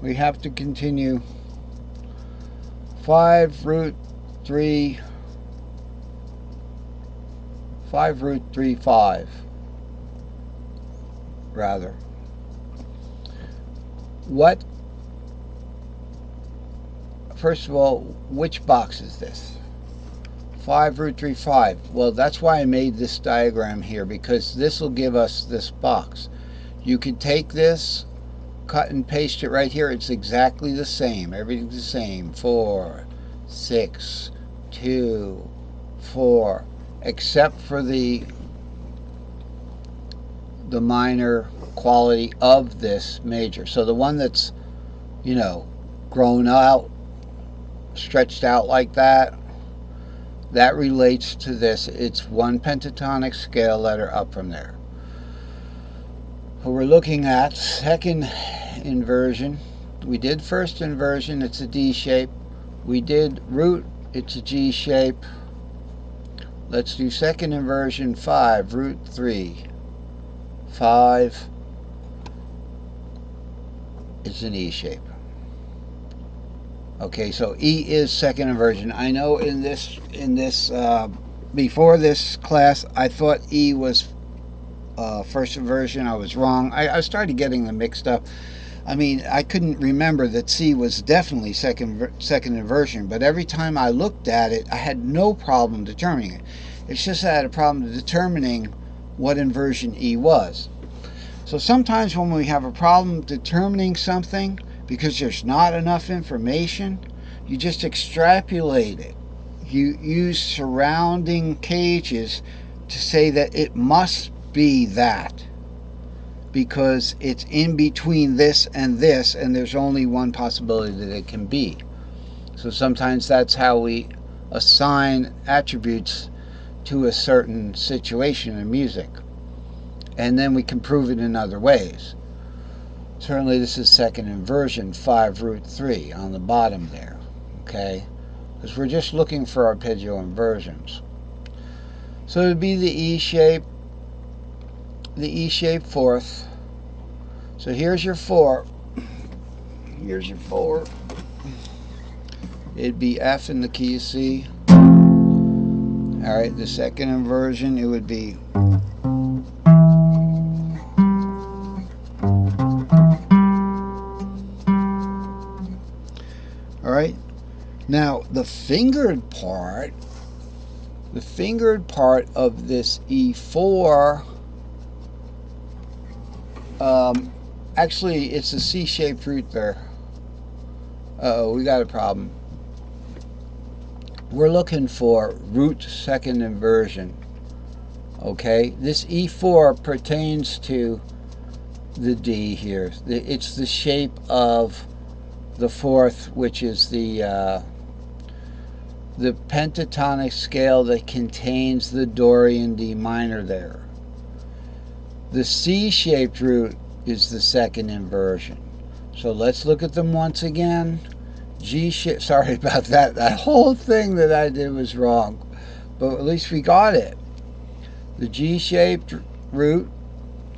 we have to continue 5 root 3, 5 root 3, 5, rather. What, first of all, which box is this? 5 root 3, 5. Well, that's why I made this diagram here, because this will give us this box. You could take this, cut and paste it right here. It's exactly the same. Everything's the same. 4, 6, 2, 4, except for the minor quality of this major. So the one that's, you know, grown out, stretched out like that, that relates to this. It's one pentatonic scale letter up from there. So we're looking at second inversion. We did first inversion, it's a D shape. We did root, it's a G shape. Let's do second inversion, 5 root 3, 5. It's an E shape. Okay, so E is second inversion. I know in this before this class, I thought E was first inversion. I was wrong. I started getting them mixed up. I mean, I couldn't remember that C was definitely second inversion, but every time I looked at it, I had no problem determining it. It's just I had a problem determining what inversion E was. So sometimes when we have a problem determining something, because there's not enough information, you just extrapolate it. You use surrounding cages to say that it must be that, because it's in between this, and there's only one possibility that it can be. So sometimes that's how we assign attributes to a certain situation in music. And then we can prove it in other ways. Certainly this is second inversion, 5 root 3 on the bottom there, okay? Because we're just looking for arpeggio inversions. So it would be the E shape fourth. So here's your 4. Here's your 4. It'd be F in the key of C. Alright, the second inversion, it would be alright. Now the fingered part of this E4, actually it's a C-shaped root there. Uh-oh, we got a problem. We're looking for root second inversion. Okay, this E4 pertains to the D here. It's the shape of the fourth, which is the pentatonic scale that contains the Dorian D minor there. The C-shaped root is the second inversion. So let's look at them once again. G shape, sorry about that. That whole thing that I did was wrong, but at least we got it. The G-shaped root,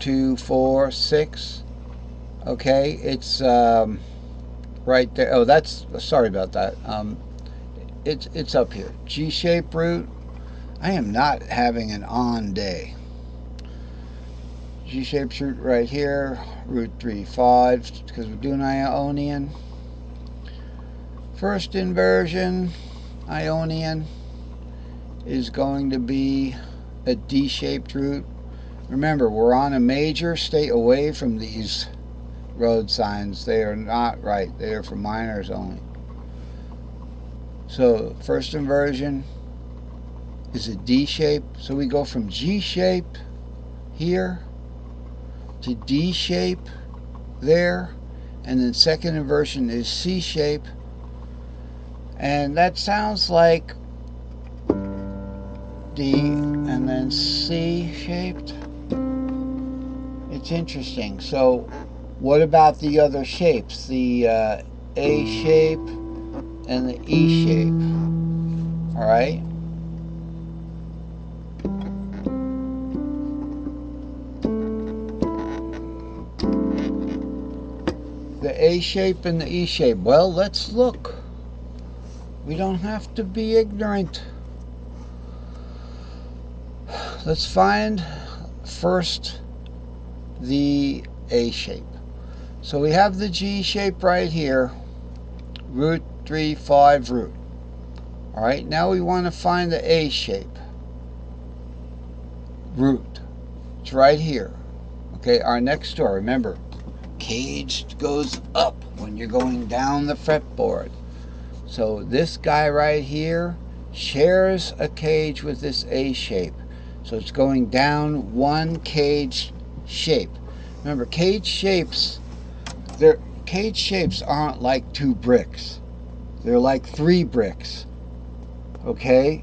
2, 4, 6. Okay, it's right there. Oh, that's, sorry about that. It's up here. G-shaped root. I am not having an on day. G-shaped root right here. Root 3, 5, because we're doing Ionian. First inversion, Ionian, is going to be a D-shaped root. Remember, we're on a major. Stay away from these road signs. They are not right. They are for minors only. So first inversion is a D shape. So we go from G shape here to D shape there, and then second inversion is C shape. And that sounds like D and then C shaped. It's interesting. So what about the other shapes? The A shape and the E shape. Alright? The A shape and the E shape. Well, let's look. We don't have to be ignorant. Let's find first the A shape. So we have the G shape right here, root 3, 5, root. All right, now we want to find the A shape, root. It's right here. Okay, our next door. Remember, cage goes up when you're going down the fretboard. So this guy right here shares a cage with this A shape. So it's going down one cage shape. Remember, cage shapes aren't like 2 bricks. They're like 3 bricks. Okay?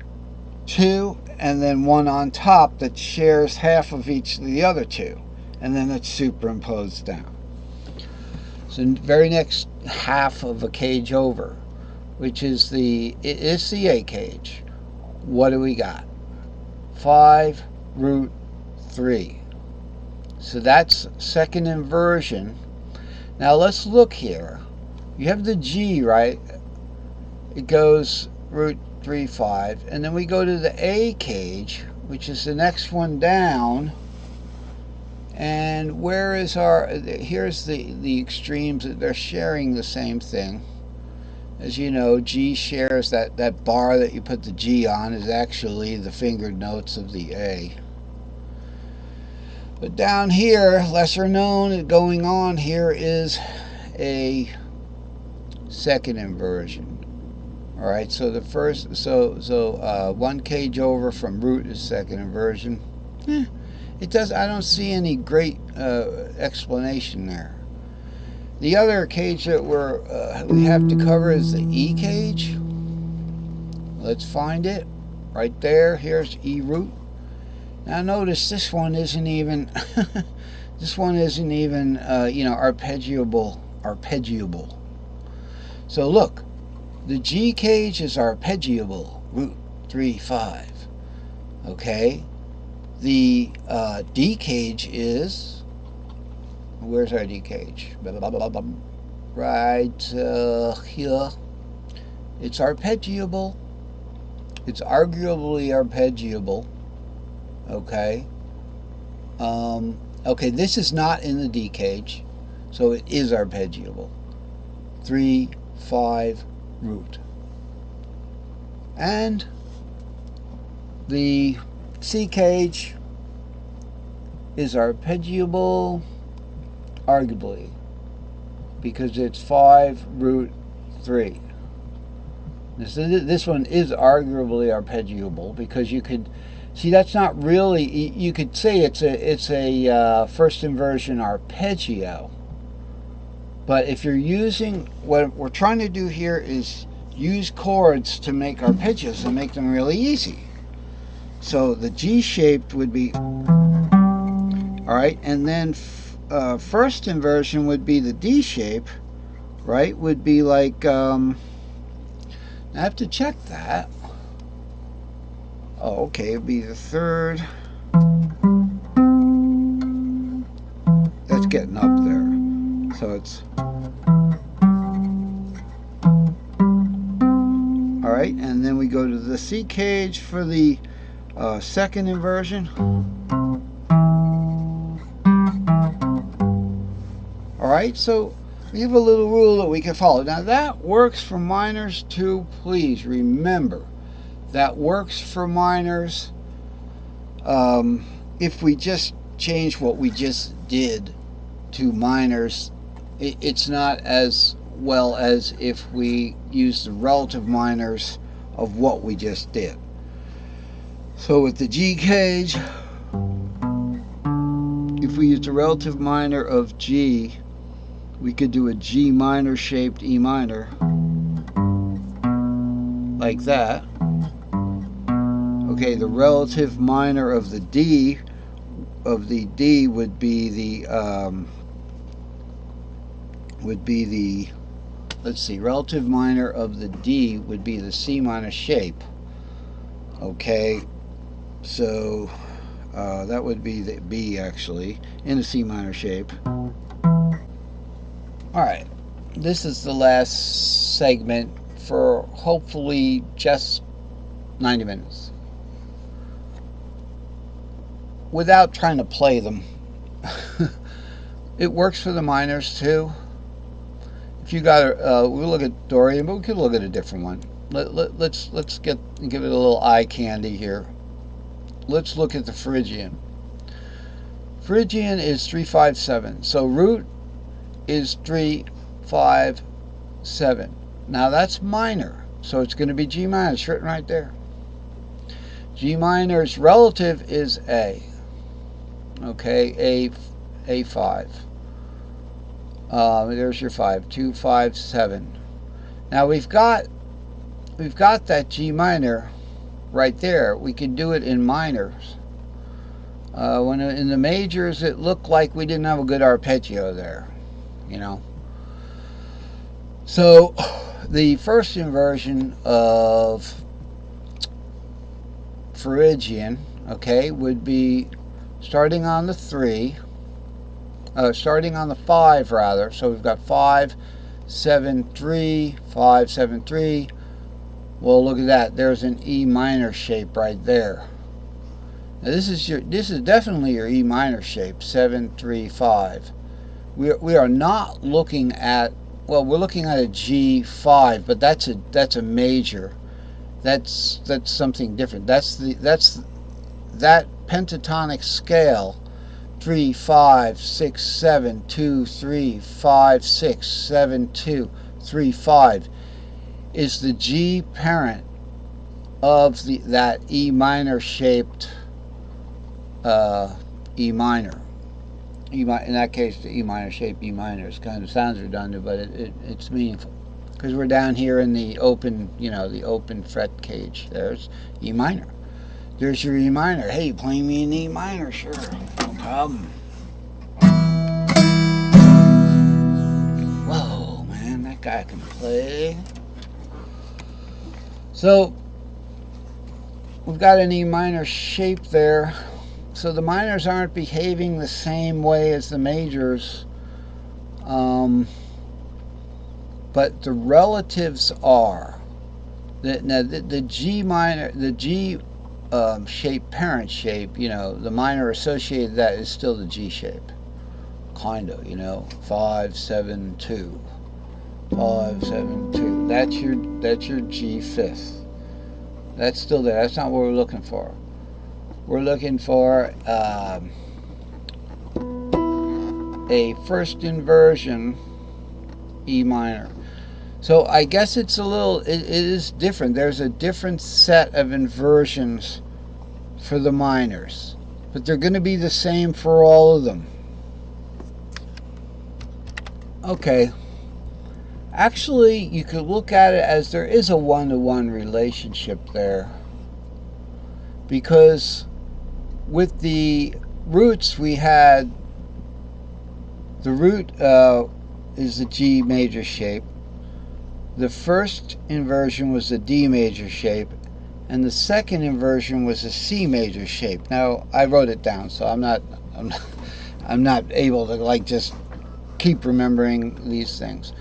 2 and then 1 on top that shares half of each of the other 2. And then it's superimposed down. So very next half of a cage over, which is the A cage. What do we got? 5 root 3. So that's second inversion. Now let's look here. You have the G, right? It goes root 3, 5, and then we go to the A cage, which is the next one down. And where is our, here's the extremes. They're sharing the same thing. As you know, G shares that bar that you put the G on is actually the fingered notes of the A. But down here, lesser known, going on here is a second inversion. All right, so the first, one cage over from root is second inversion. It does. I don't see any great explanation there. The other cage that we have to cover is the E cage. Let's find it. Right there. Here's E root. Now notice this one isn't even this one isn't even arpeggiable. So look, the G cage is arpeggiable, root 3, 5. Okay, the D cage is, where's our D cage? Right here. It's arpeggiable. It's arguably arpeggiable. Okay. Okay, this is not in the D cage, so it is arpeggiable. 3, 5, root. And the C cage is arpeggiable, arguably, because it's 5, root 3. This one is arguably arpeggiable because you could see that's not really. You could say it's a first inversion arpeggio, but if you're using, what we're trying to do here is use chords to make arpeggios and make them really easy. So the G shaped would be, all right, and then first inversion would be the D shape, right? Would be like I have to check that. Oh, okay, it'd be the third. That's getting up there. So it's, all right, and then we go to the C cage for the second inversion. All right, so we have a little rule that we can follow. Now that works for minors too. Please remember, that works for minors. If we just change what we just did to minors, it's not as well as if we use the relative minors of what we just did. So with the G cage, if we use the relative minor of G, we could do a G minor shaped E minor, like that. Okay, the relative minor of the D would be the let's see, relative minor of the D would be the C minor shape. Okay, so that would be the B actually in a C minor shape. Alright, this is the last segment for hopefully just 90 minutes. Without trying to play them. It works for the minors too. If you got we'll look at Dorian, but we could look at a different one. Let's give it a little eye candy here. Let's look at the Phrygian. Phrygian is 3-5-7. So root is 3-5-7. Now that's minor, so it's going to be G minor. It's written right there. G minor's relative is A. Okay, A5. There's your 5, 2-5-7. Now we've got that G minor right there. We can do it in minors. When in the majors, it looked like we didn't have a good arpeggio there, you know. So the first inversion of Phrygian, okay, would be starting on the 3. Starting on the 5 rather. So we've got 5-7-3, 5-7-3. Well, look at that. There's an E minor shape right there. Now this is definitely your E minor shape, 7-3-5. We are not looking at, well, we're looking at a G5, but that's a major. That's something different. That's that pentatonic scale. 3, 5, 6, 7, 2, 3, 5, 6, 7, 2, 3, 5 is the G parent of that E minor shaped E minor. In that case, the E minor shaped E minor kind of sounds redundant, but it's meaningful because we're down here in the open, the open fret cage. There's E minor. There's your E minor. Hey, play me an E minor, sure. No problem. Whoa, man, that guy can play. So, we've got an E minor shape there. So the minors aren't behaving the same way as the majors. But the relatives are. The G minor, the G shape, parent shape, the minor associated with that is still the G shape. Kind of, 5-7-2. 5-7-2. That's your G fifth. That's still there. That's not what we're looking for. We're looking for a first inversion E minor. So I guess it is different. There's a different set of inversions for the minors, but they're going to be the same for all of them. Okay. Actually, you could look at it as there is a one-to-one relationship there, because with the roots we had, the root is the G major shape. The first inversion was the D major shape, and the second inversion was a C major shape. Now I wrote it down, so I'm not able to just keep remembering these things.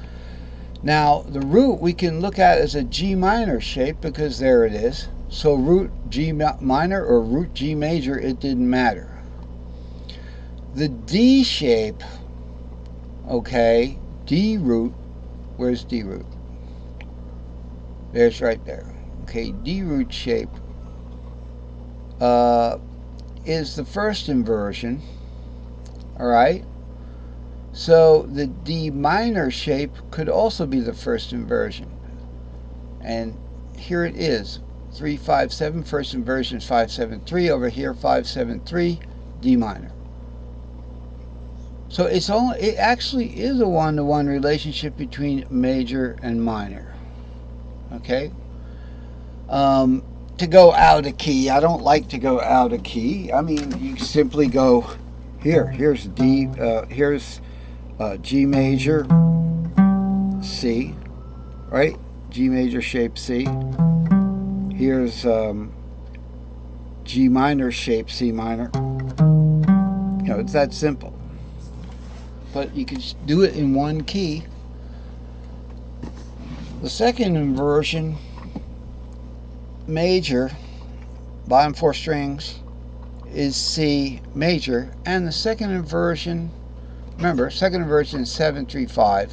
Now the root we can look at as a G minor shape because there it is. So root G minor or root G major, it didn't matter. The D shape, okay, D root, where's D root? There's right there. Okay, D root shape is the first inversion. All right. So the D minor shape could also be the first inversion. And here it is. 3-5-7, first inversion is 5-7-3. Over here, 5-7-3, D minor. So it actually is a one-to-one relationship between major and minor. Okay. To go out of key, I don't like to go out of key. I mean, you simply go here. Here's D. Here's G major, C, right? G major shape C. Here's G minor shape C minor. It's that simple. but you can do it in one key. The second inversion, major, bottom 4 strings, is C major, and the second inversion, remember, second inversion is 7-3-5,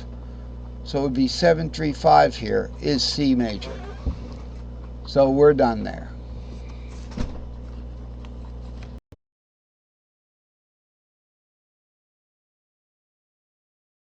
so it would be 7-3-5 here, is C major. So we're done there.